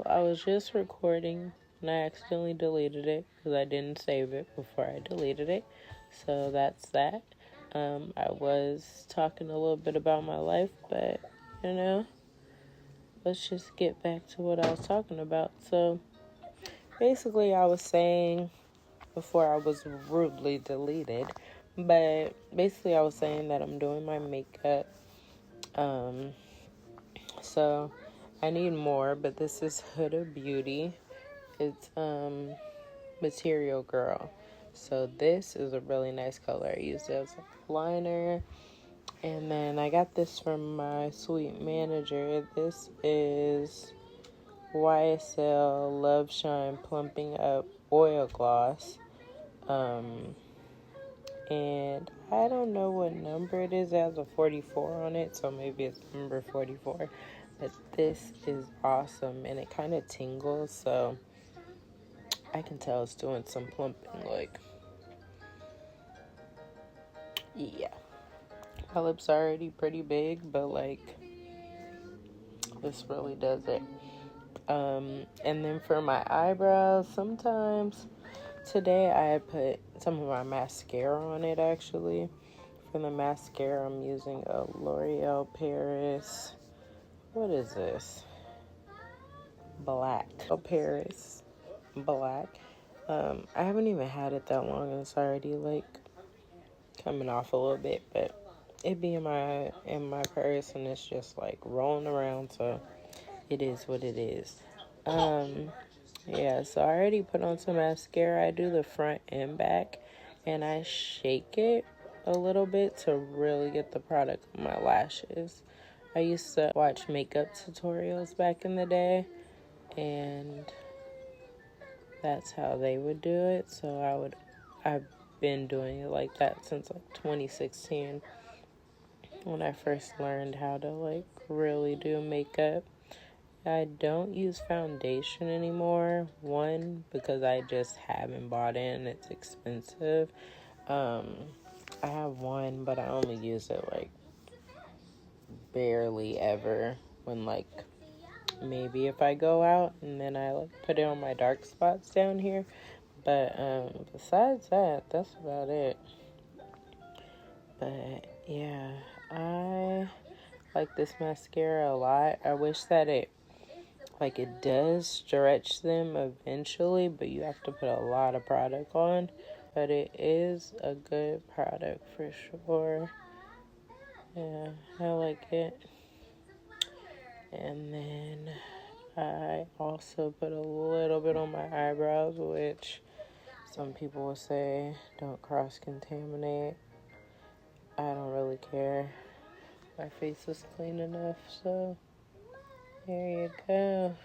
I was just recording and I accidentally deleted it because I didn't save it before I deleted it. So that's that. I was talking a little bit about my life, but let's just get back to what I was talking about. So basically, I was saying before I was rudely deleted, but basically I was saying that I'm doing my makeup. So I need more, but this is Huda Beauty. It's Material Girl. So this is a really nice color. I used it as a liner. And then I got this from my sweet manager. This is YSL Love Shine Plumping Up Oil Gloss. And I don't know what number it is. It has a 44 on it, so maybe it's number 44. But this is awesome, and it kind of tingles, so I can tell it's doing some plumping. Like, yeah. My lips are already pretty big, but like, this really does it. And then for my eyebrows, sometimes today I put some of my mascara on it, actually. For the mascara, I'm using a L'Oreal Paris. What is this? Black. Oh, Paris. Black. I haven't even had it that long, and it's already, like, coming off a little bit, but it be in my purse, and it's just, like, rolling around, so it is what it is. Yeah, so I already put on some mascara. I do the front and back, and I shake it a little bit to really get the product on my lashes. I used to watch makeup tutorials back in the day, and that's how they would do it. So I've been doing it like that since like 2016 when I first learned how to like really do makeup. I don't use foundation anymore. One, because I just haven't bought it and it's expensive. I have one, but I only use it like barely ever when like maybe if I go out, and then I like put it on my dark spots down here. But besides that, that's about it. But yeah, I like this mascara a lot. I wish that it does stretch them eventually, but you have to put a lot of product on. But it is a good product for sure. Yeah, I like it. And then I also put a little bit on my eyebrows, which some people will say don't cross-contaminate. I don't really care. My face is clean enough, so there you go.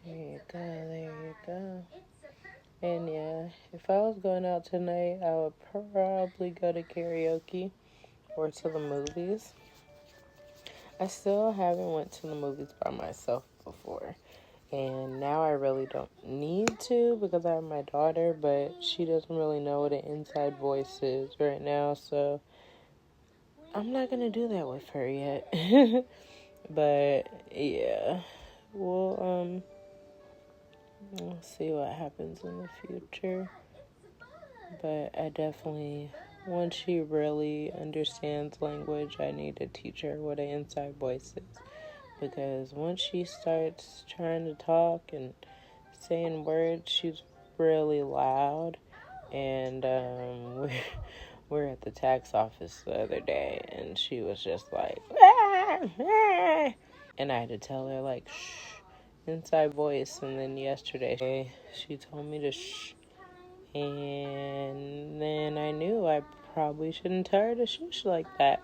There you go, there you go. And yeah, if I was going out tonight, I would probably go to karaoke or to the movies. I still haven't went to the movies by myself before. And now I really don't need to because I have my daughter, but she doesn't really know what an inside voice is right now, so I'm not going to do that with her yet. But yeah, we'll see what happens in the future. But I definitely, once she really understands language, I need to teach her what an inside voice is. Because once she starts trying to talk and saying words, she's really loud. And we're at the tax office the other day, and she was just like, ah, ah. And I had to tell her, like, shh, inside voice. And then yesterday, she told me to shh. And then I knew I probably shouldn't tell her to shush like that.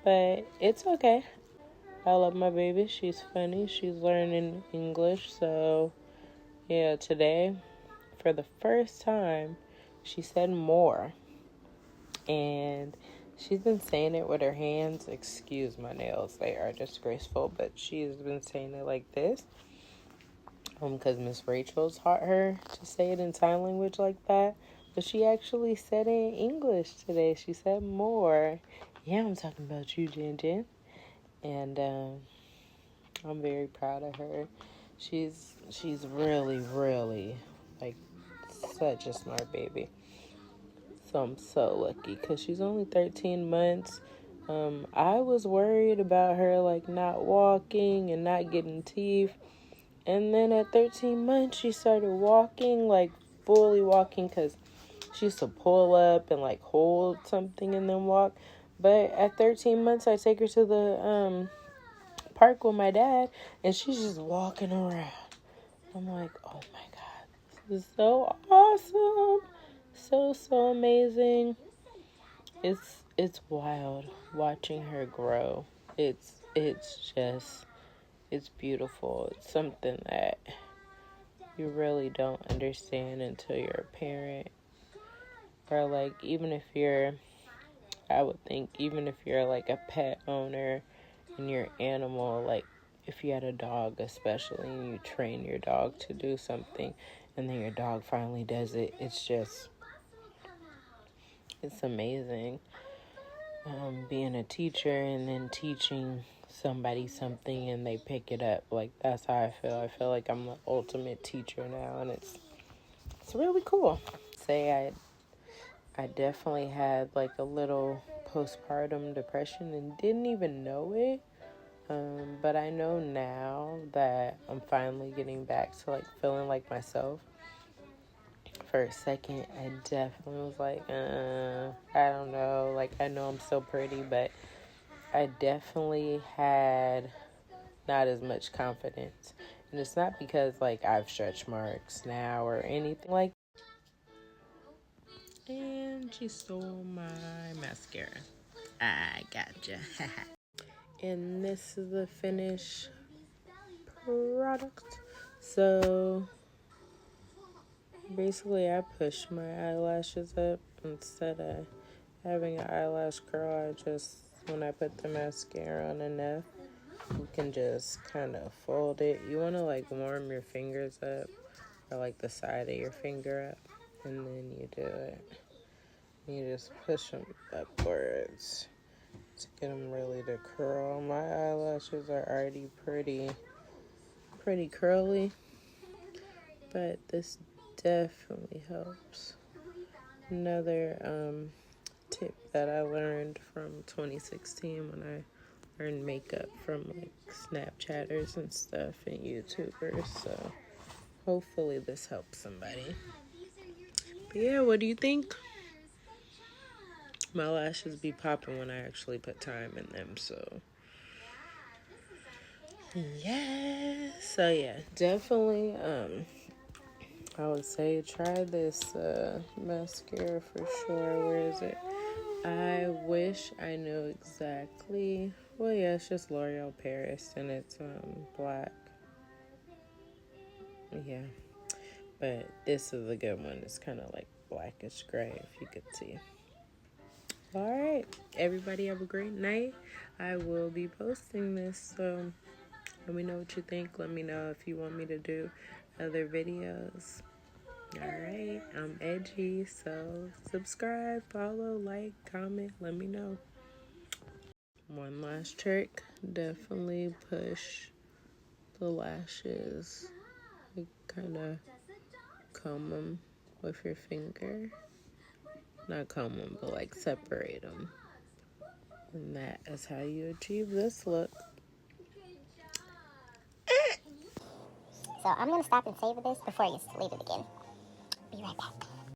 But it's okay. I love my baby. She's funny. She's learning English. So, yeah, today, for the first time, she said more. And she's been saying it with her hands. Excuse my nails. They are disgraceful. But she's been saying it like this. Because Miss Rachel taught her to say it in sign language like that. But she actually said it in English today. She said more. Yeah, I'm talking about you, Jen Jen. And I'm very proud of her. She's really, really, like, such a smart baby. So I'm so lucky because she's only 13 months. I was worried about her, like, not walking and not getting teeth. And then at 13 months, she started walking, like, fully walking, because she used to pull up and, like, hold something and then walk. But at 13 months, I take her to the park with my dad, and she's just walking around. I'm like, oh my God, this is so awesome. So amazing. It's wild watching her grow. It's beautiful. It's something that you really don't understand until you're a parent. Or, like, I would think, even if you're, like, a pet owner and your animal, like, if you had a dog especially, and you train your dog to do something, and then your dog finally does it, it's amazing. Being a teacher and then teaching somebody something and they pick it up, like, that's how I feel. I feel like I'm the ultimate teacher now, and it's really cool. I definitely had, like, a little postpartum depression and didn't even know it. But I know now that I'm finally getting back to, like, feeling like myself. For a second, I definitely was like, I don't know. Like, I know I'm so pretty, but I definitely had not as much confidence. And it's not because, like, I have stretch marks now or anything like that. And she stole my mascara. I gotcha. And this is the finished product. So basically, I push my eyelashes up instead of having an eyelash curl. When I put the mascara on enough, you can just kind of fold it. You want to, like, warm your fingers up, or, like, the side of your finger up, and then you do it. You just push them upwards to get them really to curl. My eyelashes are already pretty curly, but this definitely helps. Another tip that I learned from 2016 when I learned makeup from, like, Snapchatters and stuff and YouTubers. So hopefully this helps somebody. But yeah, what do you think? My lashes be popping when I actually put time in them, so yeah. So yeah, definitely I would say try this mascara for sure. Where is it? I wish I knew exactly. Well, yeah, it's just L'Oreal Paris, and it's black. Yeah, but this is a good one. It's kind of like blackish gray, if you could see. All right, everybody have a great night. I will be posting this, so let me know what you think. Let me know if you want me to do other videos. All right, I'm edgy, so subscribe, follow, like, comment, let me know. One last trick, definitely push the lashes, like, kind of comb them with your finger. Not comb them, but, like, separate them. And that is how you achieve this look. So I'm going to stop and savor this before I leave it again. Be right back.